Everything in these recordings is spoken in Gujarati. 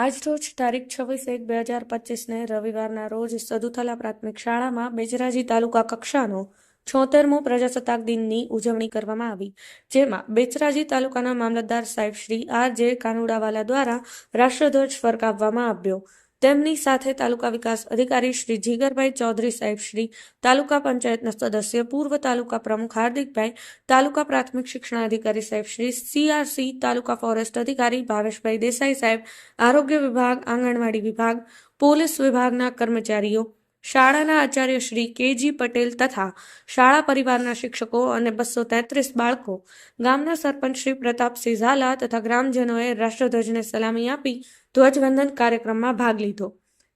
આજરોજ તારીખ 26/1/2025ને રવિવારના રોજ સદુથલા પ્રાથમિક શાળામાં બેચરાજી તાલુકા કક્ષાનો 76મો પ્રજાસત્તાક દિનની ઉજવણી કરવામાં આવી, જેમાં બેચરાજી તાલુકાના મામલતદાર સાહેબ શ્રી R.J. કાનુડાવાલા દ્વારા રાષ્ટ્રધ્વજ ફરકાવવામાં આવ્યો. તેમની સાથે તાલુકા વિકાસ અધિકારી શ્રી જીગરભાઈ ચૌધરી સાહેબ શ્રી, તાલુકા પંચાયતના સદસ્ય પૂર્વ તાલુકા પ્રમુખ હાર્દિકભાઈ, તાલુકા પ્રાથમિક શિક્ષણાધિકારી સાહેબ શ્રી CRC, તાલુકા ફોરેસ્ટ અધિકારી ભાવેશભાઈ દેસાઈ સાહેબ, આરોગ્ય વિભાગ, આંગણવાડી વિભાગ, પોલીસ વિભાગના કર્મચારીઓ, શાળાના આચાર્ય શ્રી KG પટેલ તથા શાળા પરિવારના શિક્ષકો અને 233 બાળકો, ગામના સરપંચ શ્રી પ્રતાપસિંહ ઝાલા તથા ગ્રામજનોએ રાષ્ટ્રધ્વજને સલામી આપી ધ્વજવંદન કાર્યક્રમમાં ભાગ લીધો.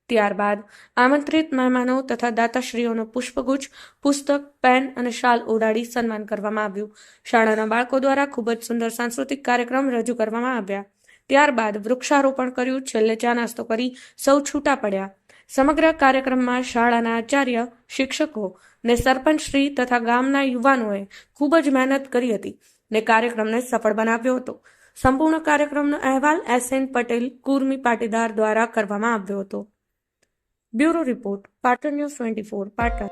ત્યારબાદ આમંત્રિત મહેમાનો તથા દાતાશ્રીઓનો પુષ્પગુચ્છ, પુસ્તક, પેન અને શાલ ઓઢાડી સન્માન કરવામાં આવ્યું. શાળાના બાળકો દ્વારા ખૂબ જ સુંદર સાંસ્કૃતિક કાર્યક્રમ રજૂ કરવામાં આવ્યા. ત્યારબાદ વૃક્ષારોપણ કર્યું. છેલ્લે ચા નાસ્તો કરી સૌ છૂટા પડ્યા. સમગ્ર કાર્યક્રમમાં શાળાના આચાર્ય, શિક્ષકો ને સરપંચશ્રી તથા ગામના યુવાનોએ ખૂબ જ મહેનત કરી હતી ને કાર્યક્રમને સફળ બનાવ્યો હતો. સંપૂર્ણ કાર્યક્રમનો અહેવાલ SN પટેલ, કુર્મી પાટીદાર દ્વારા કરવામાં આવ્યો હતો. Bureau report, Patan news 24, Patan.